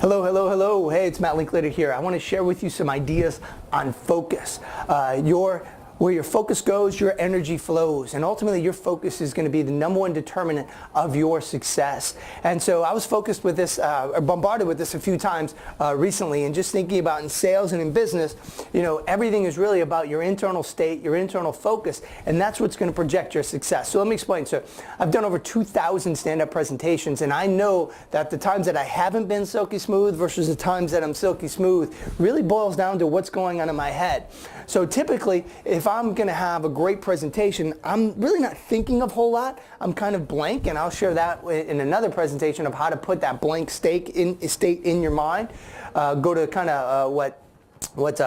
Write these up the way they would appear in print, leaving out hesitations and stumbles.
Hello, hello, hello. Hey, it's Matt Linklater here. I want to share with you some ideas on focus. Where your focus goes, your energy flows. And ultimately, your focus is going to be the number one determinant of your success. And so I was focused with this, or bombarded with this a few times recently, and just thinking about in sales and in business, everything is really about your internal state, your internal focus, and that's what's going to project your success. So let me explain. So I've done over 2,000 stand-up presentations, and I know that the times that I haven't been silky smooth versus the times that I'm silky smooth really boils down to what's going on in my head. So typically, if I'm going to have a great presentation, I'm really not thinking of a whole lot. I'm kind of blank, and I'll share that in another presentation of how to put that blank state in your mind. Go to kind of what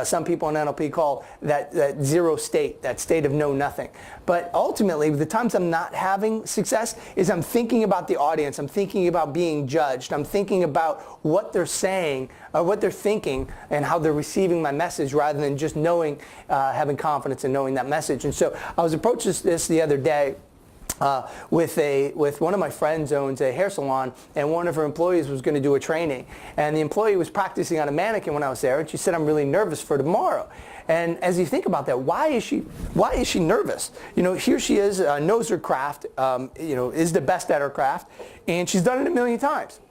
some people in NLP call that zero state, that state of know nothing. But ultimately, the times I'm not having success is I'm thinking about the audience. I'm thinking about being judged. I'm thinking about what they're saying, or what they're thinking, and how they're receiving my message rather than just knowing, having confidence in knowing that message. And so I was approaching this the other day. With one of my friends owns a hair salon, and one of her employees was going to do a training, and the employee was practicing on a mannequin when I was there, and she said, "I'm really nervous for tomorrow." And as you think about that, why is she nervous? Here she is, knows her craft, is the best at her craft, and she's done it a million times.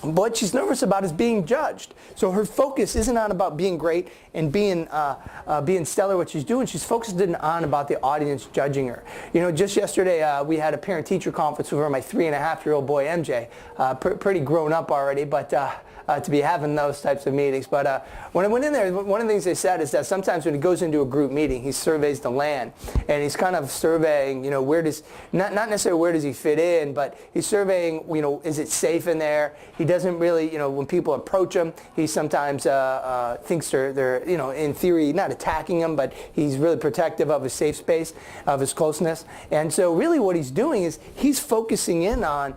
What she's nervous about is being judged. So her focus isn't on about being great and being stellar what she's doing. She's focused on about the audience judging her. Just yesterday we had a parent-teacher conference over my 3.5-year-old boy MJ. Pretty grown up already, but to be having those types of meetings. But when I went in there, one of the things they said is that sometimes when he goes into a group meeting, he surveys the land, and he's kind of surveying, not necessarily where does he fit in, but he's surveying, is it safe in there? He doesn't really, when people approach him, he sometimes thinks they're, in theory, not attacking him, but he's really protective of his safe space, of his closeness. And so really what he's doing is he's focusing in on,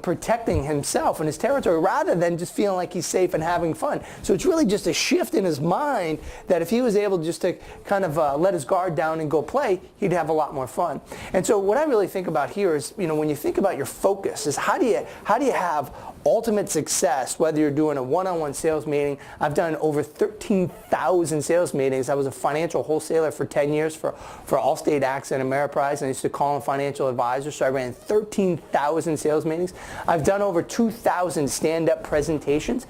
protecting himself and his territory rather than just feeling like he's safe and having fun. So it's really just a shift in his mind that if he was able just to kind of let his guard down and go play, he'd have a lot more fun. And so what I really think about here is, when you think about your focus, is how do you have ultimate success, whether you're doing a one-on-one sales meeting. I've done over 13,000 sales meetings. I was a financial wholesaler for 10 years for Allstate, AXA, and Ameriprise, and I used to call them financial advisors, so I ran 13,000 sales meetings. I've done over 2,000 stand-up presentations.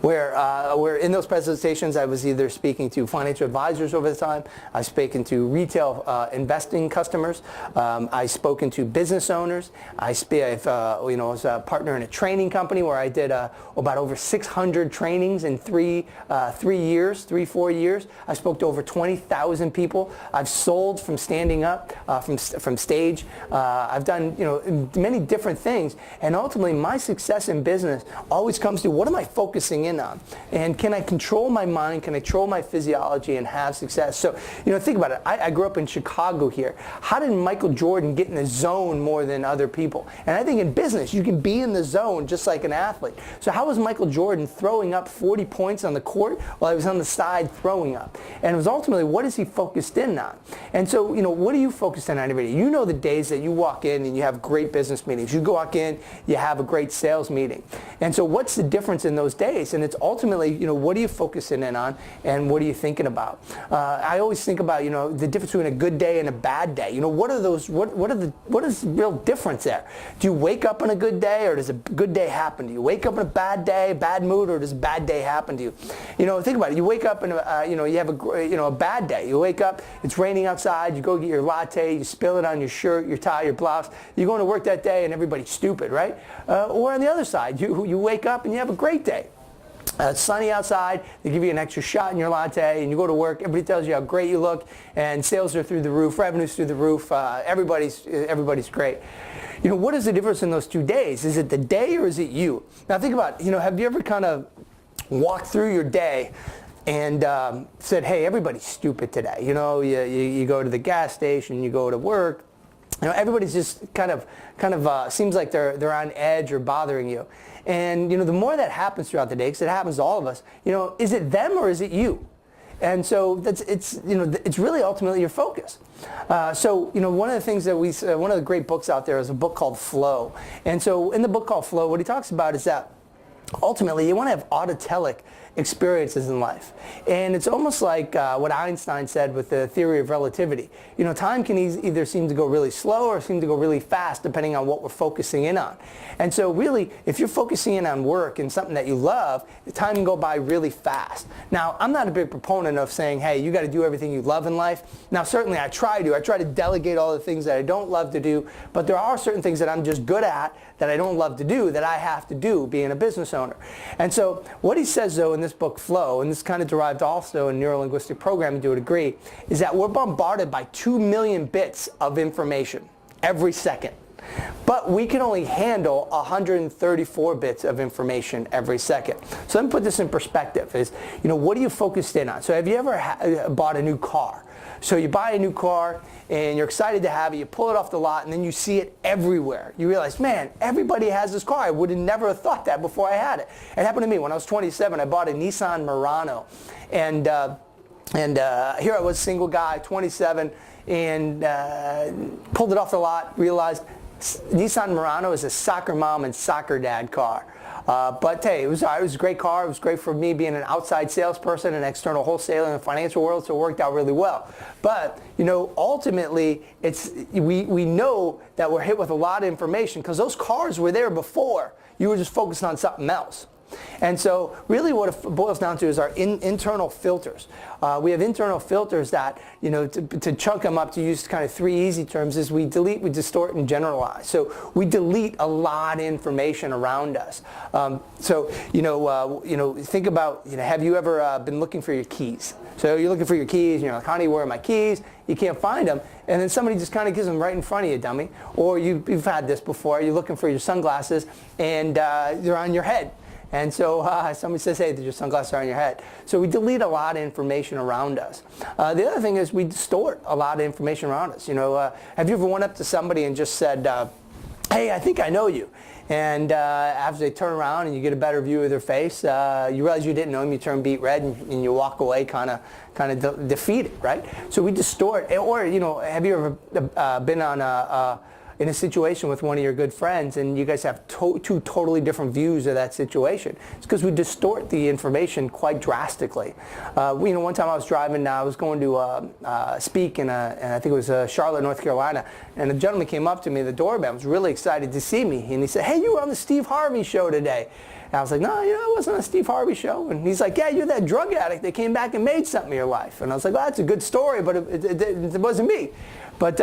Where in those presentations I was either speaking to financial advisors over the time, I've spoken to retail investing customers, I've spoken to business owners, I was a partner in a training company where I did about over 600 trainings in 4 years. I spoke to over 20,000 people. I've sold from standing up, from stage. I've done many different things, and ultimately my success in business always comes to what am I focusing in on, and can I control my mind, can I control my physiology and have success? So think about it. I grew up in Chicago here. How did Michael Jordan get in the zone more than other people? And I think in business you can be in the zone just like an athlete. So how was Michael Jordan throwing up 40 points on the court while he was on the side throwing up? And it was ultimately, what is he focused in on? And so what are you focused in on every day? The days that you walk in and you have great business meetings. You go walk in, you have a great sales meeting. And so what's the difference in those days? And it's ultimately, what are you focusing in on, and what are you thinking about? I always think about, the difference between a good day and a bad day. What are those? What is the real difference there? Do you wake up on a good day, or does a good day happen to you? Wake up in a bad day, bad mood, or does a bad day happen to you? Think about it. You wake up and you have a bad day. You wake up, it's raining outside. You go get your latte, you spill it on your shirt, your tie, your blouse. You go into work that day and everybody's stupid, right? Or on the other side, you wake up and you have a great day. It's sunny outside, they give you an extra shot in your latte, and you go to work, everybody tells you how great you look, and sales are through the roof, revenue's through the roof, everybody's great. What is the difference in those 2 days? Is it the day or is it you? Now think about it, have you ever kind of walked through your day and said, hey, everybody's stupid today? You go to the gas station, you go to work, everybody's just kind of seems like they're on edge or bothering you. And the more that happens throughout the day, because it happens to all of us, is it them or is it you? And so it's really ultimately your focus. So one of the things that one of the great books out there is a book called Flow. And so in the book called Flow, what he talks about is that ultimately you want to have autotelic experiences in life. And it's almost like what Einstein said with the theory of relativity. Time can either seem to go really slow or seem to go really fast depending on what we're focusing in on. And so really, if you're focusing in on work and something that you love, the time can go by really fast. Now, I'm not a big proponent of saying, hey, you got to do everything you love in life. Now, certainly I try to delegate all the things that I don't love to do, but there are certain things that I'm just good at that I don't love to do that I have to do being a business owner. And so what he says, though, in this book, Flow, and this kind of derived also in neuro-linguistic programming to a degree, is that we're bombarded by 2 million bits of information every second. But we can only handle 134 bits of information every second. So let me put this in perspective. What are you focused in on? So have you ever bought a new car? So you buy a new car and you're excited to have it, you pull it off the lot, and then you see it everywhere. You realize, man, everybody has this car. I would have never thought that before I had it. It happened to me when I was 27. I bought a Nissan Murano. And here I was, single guy, 27, and pulled it off the lot, realized Nissan Murano is a soccer mom and soccer dad car. But hey, it was a great car. It was great for me being an outside salesperson, an external wholesaler in the financial world, so it worked out really well. But ultimately, we know that we're hit with a lot of information because those cars were there before. You were just focused on something else. And so really what it boils down to is our internal filters. We have internal filters that, to chunk them up, to use kind of 3 easy terms, is we delete, we distort, and generalize. So we delete a lot of information around us. Think about, have you ever been looking for your keys? So you're looking for your keys, and you're like, honey, where are my keys? You can't find them. And then somebody just kind of gives them right in front of you, dummy. Or you've had this before. You're looking for your sunglasses, and they're on your head. And so somebody says, hey, your sunglasses are on your head. So we delete a lot of information around us. The other thing is we distort a lot of information around us. Have you ever went up to somebody and just said, hey, I think I know you? And after they turn around and you get a better view of their face, you realize you didn't know them, you turn beet red, and you walk away kind of defeated, right? So we distort. Or, have you ever been on in a situation with one of your good friends and you guys have two totally different views of that situation? It's because we distort the information quite drastically. One time I was driving, I was going to speak in I think it was Charlotte, North Carolina, and a gentleman came up to me, the doorman was really excited to see me, and he said, hey, you were on the Steve Harvey show today. And I was like, no, I wasn't on a Steve Harvey show. And he's like, yeah, you're that drug addict that came back and made something of your life. And I was like, well, that's a good story, but it wasn't me. But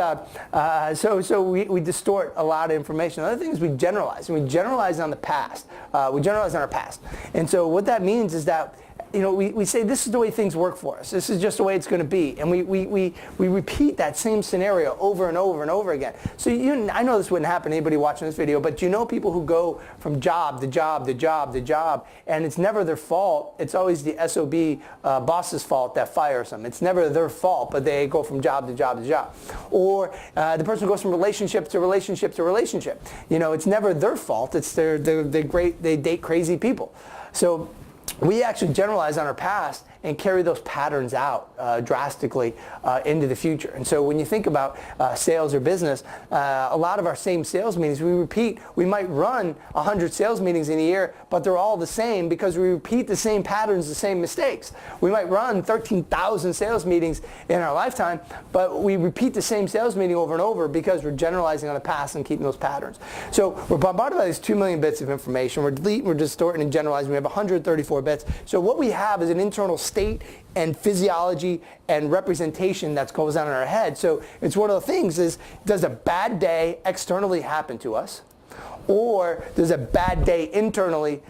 so we distort a lot of information. Another thing is we generalize, and we generalize on the past. We generalize on our past. And so what that means is that we say this is the way things work for us. This is just the way it's going to be. And we repeat that same scenario over and over and over again. So I know this wouldn't happen to anybody watching this video, but people who go from job to job to job to job, and it's never their fault. It's always the SOB boss's fault that fires them. It's never their fault, but they go from job to job to job. Or the person goes from relationship to relationship to relationship. It's never their fault. It's they date crazy people. So we actually generalize on our past and carry those patterns out drastically into the future. And so when you think about sales or business, a lot of our same sales meetings we repeat. We might run 100 sales meetings in a year, but they're all the same because we repeat the same patterns, the same mistakes. We might run 13,000 sales meetings in our lifetime, but we repeat the same sales meeting over and over because we're generalizing on the past and keeping those patterns. So we're bombarded by these 2 million bits of information. We're deleting, we're distorting, and generalizing. We have 134 bits. So what we have is an internal state and physiology and representation that goes on in our head. So it's one of the things is, does a bad day externally happen to us? Or does a bad day internally,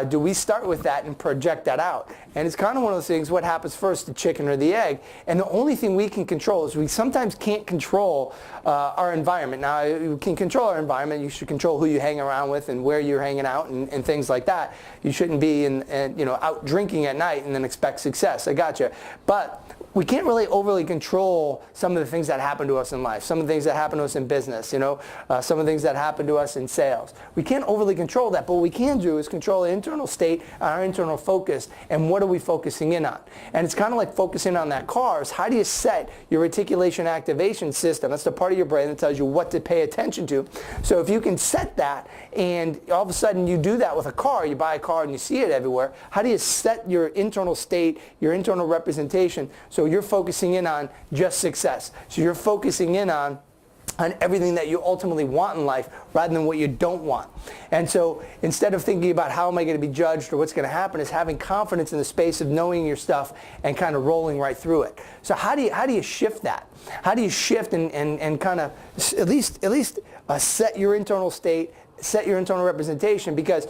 do we start with that and project that out? And it's kind of one of those things, what happens first, the chicken or the egg? And the only thing we can control is we sometimes can't control our environment. Now, you can control our environment. You should control who you hang around with and where you're hanging out and things like that. You shouldn't be out drinking at night and then expect success. I gotcha. But we can't really overly control some of the things that happen to us in life, some of the things that happen to us in business, some of the things that happen to us in sales. We can't overly control that, but what we can do is control the internal state and our internal focus, and what are we focusing in on? And it's kind of like focusing on that car is how do you set your reticulation activation system? That's the part of your brain that tells you what to pay attention to. So if you can set that, and all of a sudden you do that with a car, you buy a car and you see it everywhere, how do you set your internal state, your internal representation, so you're focusing in on just success? So you're focusing in on everything that you ultimately want in life rather than what you don't want. And so instead of thinking about how am I going to be judged or what's going to happen, is having confidence in the space of knowing your stuff and kind of rolling right through it. So how do you shift that? How do you shift and kind of at least set your internal state, set your internal representation? Because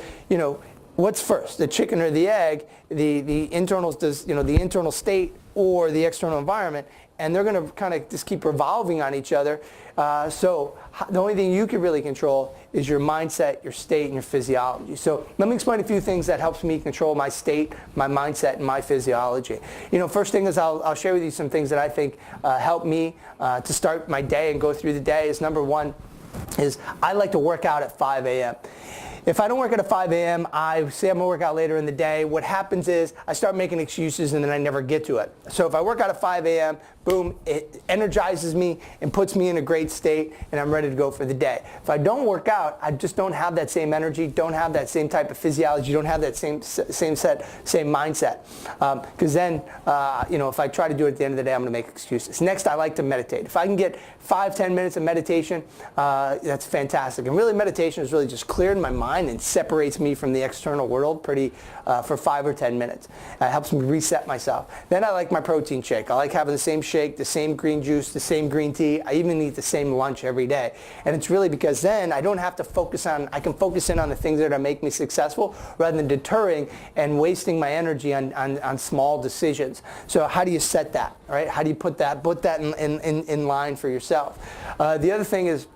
what's first, the chicken or the egg? The internals does the internal state or the external environment, and they're going to kind of just keep revolving on each other. So the only thing you can really control is your mindset, your state, and your physiology. So let me explain a few things that helps me control my state, my mindset, and my physiology. First thing is I'll share with you some things that I think help me to start my day and go through the day. Is number one is I like to work out at 5 a.m. If I don't work out at 5 a.m., I say I'm going to work out later in the day. What happens is I start making excuses and then I never get to it. So if I work out at 5 a.m., boom, it energizes me and puts me in a great state, and I'm ready to go for the day. If I don't work out, I just don't have that same energy, don't have that same type of physiology, don't have that same mindset. Because then, if I try to do it at the end of the day, I'm going to make excuses. Next, I like to meditate. If I can get 5-10 minutes of meditation, that's fantastic. And really, meditation is really just clearing my mind and separates me from the external world for 5 or 10 minutes. It helps me reset myself. Then I like my protein shake. I like having the same shake, the same green juice, the same green tea. I even eat the same lunch every day. And it's really because then I don't have to I can focus in on the things that are make me successful rather than deterring and wasting my energy on small decisions. So how do you set that, right? How do you put that in line for yourself? The other thing is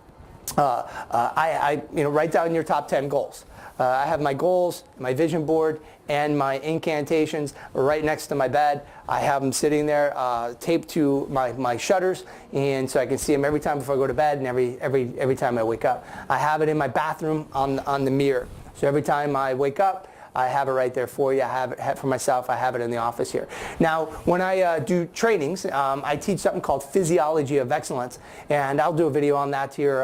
write down your top 10 goals. I have my goals, my vision board, and my incantations right next to my bed. I have them sitting there taped to my shutters, and so I can see them every time before I go to bed and every time I wake up. I have it in my bathroom on the mirror. So every time I wake up, I have it right there for you. I have it for myself. I have it in the office here. Now, when I do trainings, I teach something called Physiology of Excellence, and I'll do a video on that here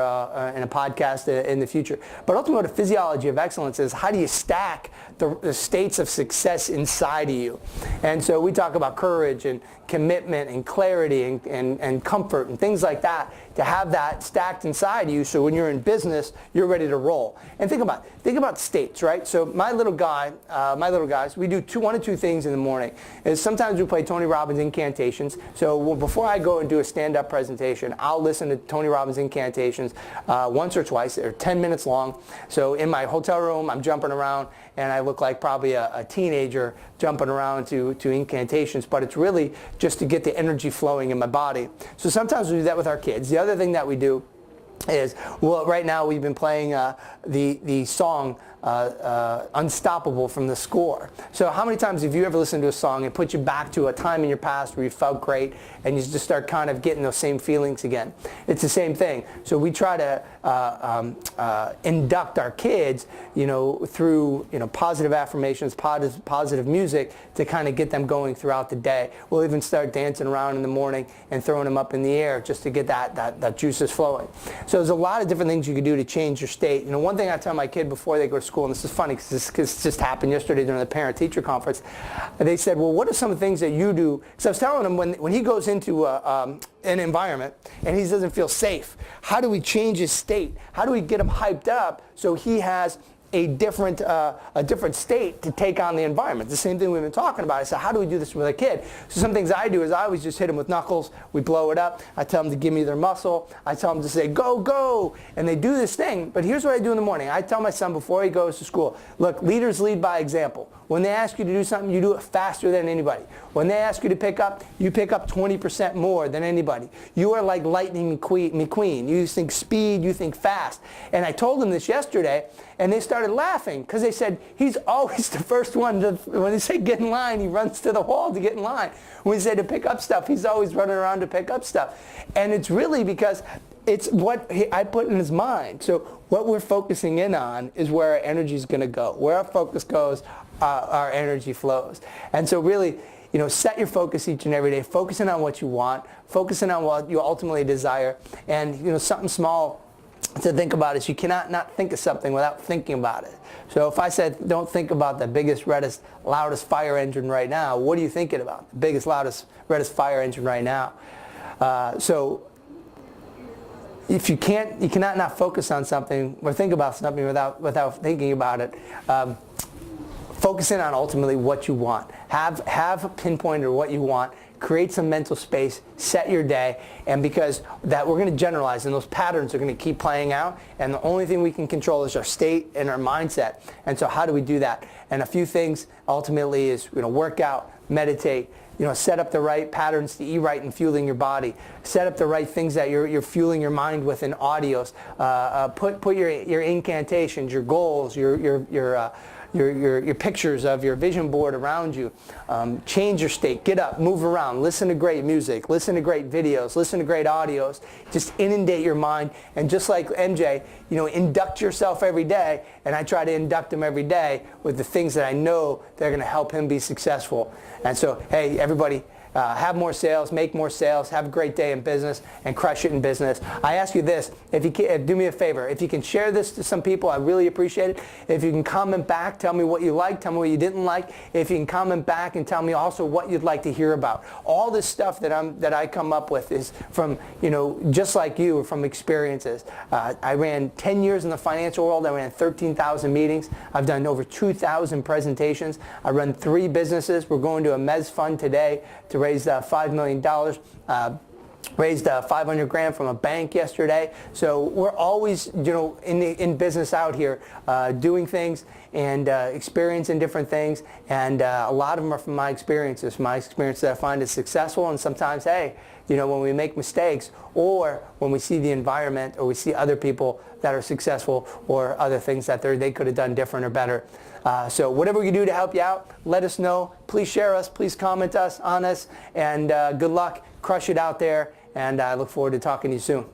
in a podcast in the future. But ultimately, what a Physiology of Excellence is, how do you stack the states of success inside of you? And so we talk about courage and commitment and clarity and comfort and things like that, to have that stacked inside you, so when you're in business, you're ready to roll. And think about states, right? So my little guys, we do one of two things in the morning. Is sometimes we play Tony Robbins incantations. So before I go and do a stand-up presentation, I'll listen to Tony Robbins incantations once or twice. They're 10 minutes long. So in my hotel room, I'm jumping around, and I look like probably a teenager jumping around to incantations, but it's really just to get the energy flowing in my body. So sometimes we do that with our kids. The other thing that we do is, right now we've been playing the song Unstoppable from The Score. So how many times have you ever listened to a song and put you back to a time in your past where you felt great and you just start kind of getting those same feelings again? It's the same thing. So we try to induct our kids, through positive affirmations, positive music, to kind of get them going throughout the day. We'll even start dancing around in the morning and throwing them up in the air just to get that juices flowing. So there's a lot of different things you can do to change your state. One thing I tell my kid before they go to school, and this is funny because this just happened yesterday during the parent-teacher conference, they said, well, what are some of the things that you do? Because I was telling him when he goes into an environment and he doesn't feel safe, how do we change his state? How do we get him hyped up so he has a different state to take on the environment? The same thing we've been talking about. I said, how do we do this with a kid? So some things I do is I always just hit them with knuckles. We blow it up. I tell them to give me their muscle. I tell them to say, go, go. And they do this thing. But here's what I do in the morning. I tell my son before he goes to school, look, leaders lead by example. When they ask you to do something, you do it faster than anybody. When they ask you to pick up, you pick up 20% more than anybody. You are like Lightning McQueen. You think speed, you think fast. And I told them this yesterday, and they started started laughing because they said he's always the first one to, when they say get in line, he runs to the wall to get in line. When we say to pick up stuff, he's always running around to pick up stuff. And it's really because it's what I put in his mind. So what we're focusing in on is where our energy is going to go. Where our focus goes, our energy flows. And so really, set your focus each and every day, focusing on what you want, focusing on what you ultimately desire. And, something small to think about is you cannot not think of something without thinking about it. So if I said, don't think about the biggest, reddest, loudest fire engine right now, what are you thinking about? The biggest, loudest, reddest fire engine right now. So if you cannot not focus on something or think about something without thinking about it. Focus in on ultimately what you want. Have a pinpointed what you want. Create some mental space. Set your day. And because that we're going to generalize, and those patterns are going to keep playing out. And the only thing we can control is our state and our mindset. And so how do we do that? And a few things ultimately is work out, meditate. Set up the right patterns to eat right and fueling your body. Set up the right things that you're fueling your mind with in audios. Put your incantations, your goals, your pictures of your vision board around you. Change your state. Get up, move around, listen to great music, listen to great videos, listen to great audios. Just inundate your mind. And just like MJ, induct yourself every day. And I try to induct him every day with the things that I know that are going to help him be successful. And so, hey, everybody, have more sales, make more sales, have a great day in business, and crush it in business. I ask you this, if you can, do me a favor, if you can share this to some people, I really appreciate it. If you can comment back, tell me what you liked, tell me what you didn't like. If you can comment back and tell me also what you'd like to hear about. All this stuff that I come up with is from, just like you, from experiences. I ran 10 years in the financial world. I ran 13,000 meetings. I've done over 2,000 presentations. I run 3 businesses. We're going to a Mez fund today to raise $5 million. Raised 500 grand from a bank yesterday. So we're always, in business out here, doing things and experiencing different things. And a lot of them are from my experiences. My experiences that I find is successful. And sometimes, hey, when we make mistakes, or when we see the environment, or we see other people that are successful, or other things that they could have done different or better. So whatever we can do to help you out, let us know. Please share us. Please comment on us. And good luck. Crush it out there. And I look forward to talking to you soon.